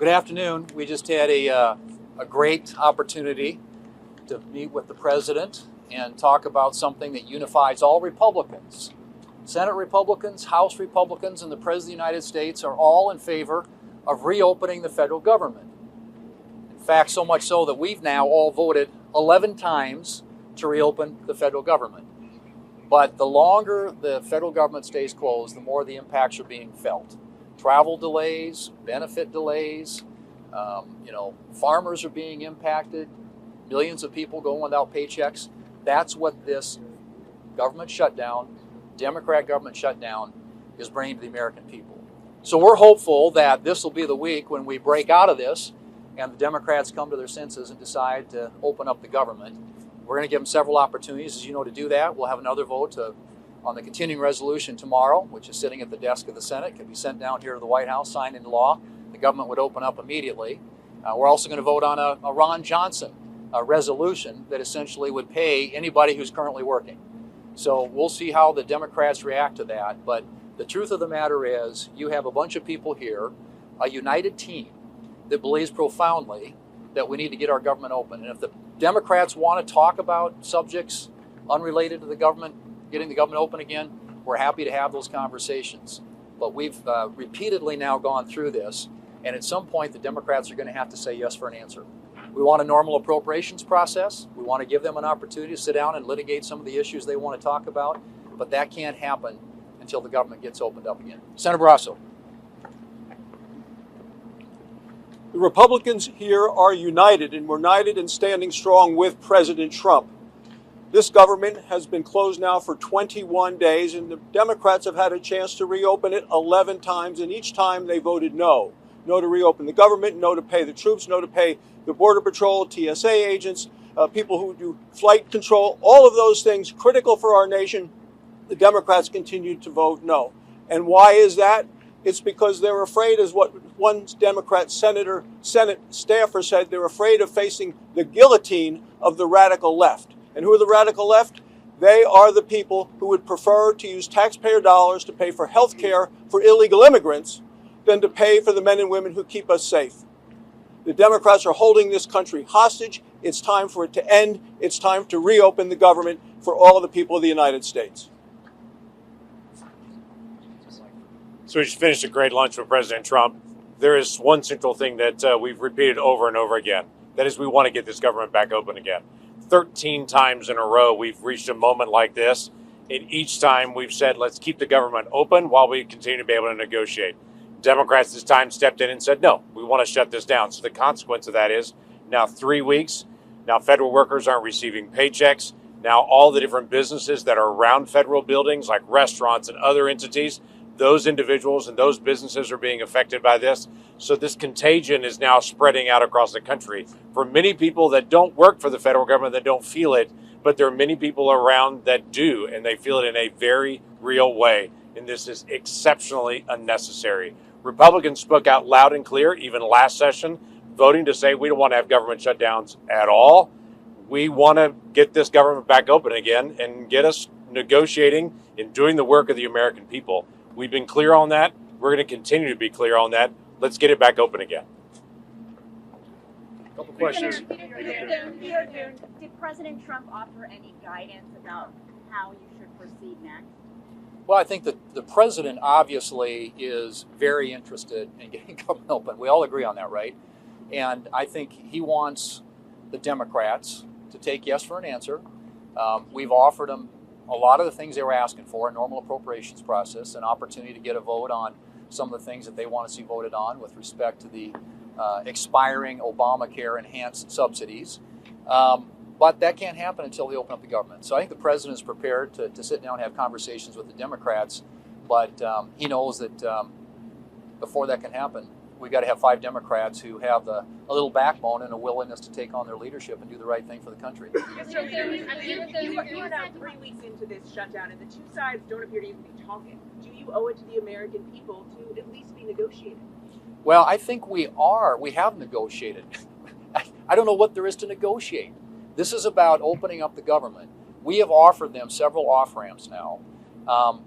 Good afternoon. We just had a great opportunity to meet with the president and talk about something that unifies all Republicans. Senate Republicans, House Republicans, and the President of the United States are all in favor of reopening the federal government. In fact, so much so that we've now all voted 11 times to reopen the federal government. But the longer the federal government stays closed, the more the impacts are being felt. Travel delays, benefit delays, farmers are being impacted, millions of people going without paychecks. That's what this government shutdown, Democrat government shutdown, is bringing to the American people. So we're hopeful that this will be the week when we break out of this and the Democrats come to their senses and decide to open up the government. We're going to give them several opportunities, as you know, to do that. We'll have another vote on the continuing resolution tomorrow, which is sitting at the desk of the Senate. It can be sent down here to the White House, signed into law. The government would open up immediately. We're also going to vote on a Ron Johnson resolution that essentially would pay anybody who's currently working. So we'll see how the Democrats react to that. But the truth of the matter is you have a bunch of people here, a united team that believes profoundly that we need to get our government open. And if the Democrats want to talk about subjects unrelated to the government, getting the government open again, we're happy to have those conversations. But we've repeatedly now gone through this, and at some point the Democrats are going to have to say yes for an answer. We want a normal appropriations process. We want to give them an opportunity to sit down and litigate some of the issues they want to talk about, but that can't happen until the government gets opened up again. Senator Barrasso. The Republicans here are united, and we're united and standing strong with President Trump. This government has been closed now for 21 days, and the Democrats have had a chance to reopen it 11 times, and each time they voted no. No to reopen the government, no to pay the troops, no to pay the Border Patrol, TSA agents, people who do flight control, all of those things critical for our nation. The Democrats continue to vote no. And why is that? It's because they're afraid, as what one Democrat Senate staffer said, they're afraid of facing the guillotine of the radical left. And who are the radical left? They are the people who would prefer to use taxpayer dollars to pay for health care for illegal immigrants than to pay for the men and women who keep us safe. The Democrats are holding this country hostage. It's time for it to end. It's time to reopen the government for all of the people of the United States. So we just finished a great lunch with President Trump. There is one central thing that we've repeated over and over again. That is, we want to get this government back open again. 13 times in a row, we've reached a moment like this. And each time we've said, let's keep the government open while we continue to be able to negotiate. Democrats this time stepped in and said, no, we want to shut this down. So the consequence of that is now 3 weeks. Now federal workers aren't receiving paychecks. Now all the different businesses that are around federal buildings, like restaurants and other entities, those individuals and those businesses are being affected by this. So this contagion is now spreading out across the country. For many people that don't work for the federal government, that don't feel it, but there are many people around that do, and they feel it in a very real way. And this is exceptionally unnecessary. Republicans spoke out loud and clear, even last session, voting to say we don't want to have government shutdowns at all. We want to get this government back open again and get us negotiating and doing the work of the American people. We've been clear on that. We're going to continue to be clear on that. Let's get it back open again. A couple questions. Did President Trump offer any guidance about how you should proceed next? Well, I think that the president obviously is very interested in getting government open. We all agree on that, right? And I think he wants the Democrats to take yes for an answer. We've offered them a lot of the things they were asking for, a normal appropriations process, an opportunity to get a vote on some of the things that they want to see voted on with respect to the expiring Obamacare enhanced subsidies. But that can't happen until they open up the government. So I think the president is prepared to sit down and have conversations with the Democrats, but he knows that before that can happen, we've got to have 5 Democrats who have a little backbone and a willingness to take on their leadership and do the right thing for the country. Mr. Leader, you are now 3 weeks into this shutdown, and the two sides don't appear to even be talking. Do you owe it to the American people to at least be negotiating? Well, I think we are. We have negotiated. I don't know what there is to negotiate. This is about opening up the government. We have offered them several off-ramps now.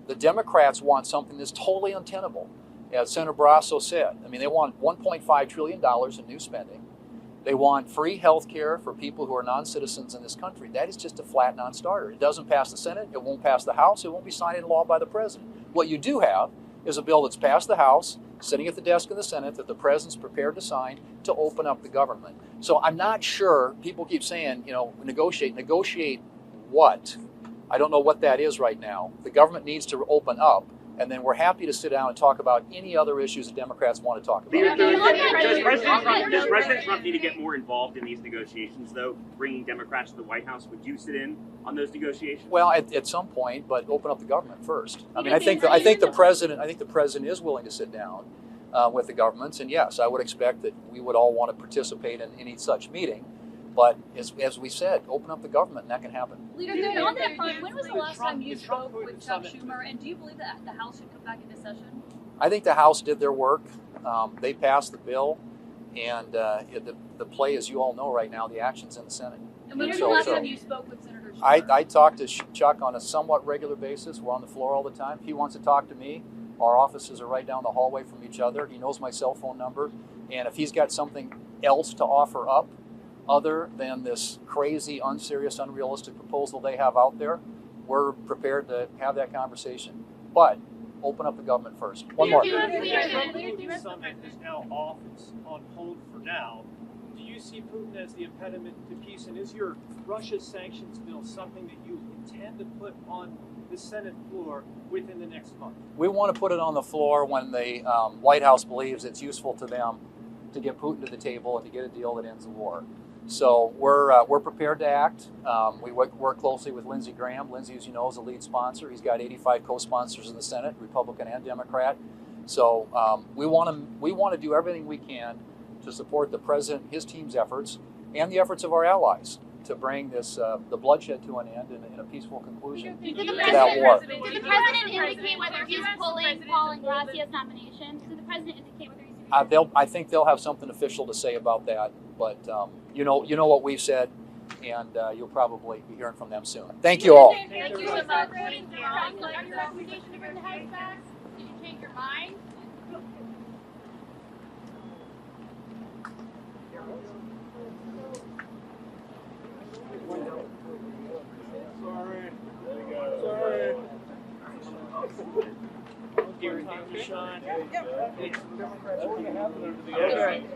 The Democrats want something that's totally untenable. as Senator Barrasso said, I mean, they want $1.5 trillion in new spending. They want free health care for people who are non-citizens in this country. That is just a flat non-starter. It doesn't pass the Senate. It won't pass the House. It won't be signed into law by the president. What you do have is a bill that's passed the House, sitting at the desk of the Senate, that the president's prepared to sign to open up the government. So I'm not sure. People keep saying, you know, negotiate. Negotiate what? I don't know what that is right now. The government needs to open up, and then we're happy to sit down and talk about any other issues that Democrats want to talk about. Does President Trump need to get more involved in these negotiations, though, bringing Democrats to the White House? Would you sit in on those negotiations? Well, at some point, but open up the government first. I mean, I think the president is willing to sit down with the governments, and yes, I would expect that we would all want to participate in any such meeting. But as we said, open up the government, and that can happen. Leader, on that front, when was the last time you spoke with Chuck Schumer, and do you believe that the House should come back into session? I think the House did their work. They passed the bill, and the play, as you all know right now, the action's in the Senate. And when was the last time you spoke with Senator Schumer? I talk to Chuck on a somewhat regular basis. We're on the floor all the time. If he wants to talk to me, our offices are right down the hallway from each other. He knows my cell phone number, and if he's got something else to offer up, other than this crazy, unserious, unrealistic proposal they have out there, we're prepared to have that conversation. But open up the government first. One more. The summit is now off, it's on hold for now. Do you see Putin as the impediment to peace? And is your Russia sanctions bill something that you intend to put on the Senate floor within the next month? We want to put it on the floor when the White House believes it's useful to them to get Putin to the table and to get a deal that ends the war. So we're prepared to act. We work closely with Lindsey Graham. Lindsey, as you know, is a lead sponsor. He's got 85 co-sponsors in the Senate, Republican and Democrat. So we want to do everything we can to support the president, his team's efforts, and the efforts of our allies to bring this the bloodshed to an end and a peaceful conclusion to that war. Did the president indicate whether he's pulling Paul and Gracia's nomination? Did the president indicate whether he's? I think they'll have something official to say about that. But you know what we've said, and you'll probably be hearing from them soon. Thank you all. Thank you so much. Your recommendation to bring the House back? Did you change your mind? Sorry.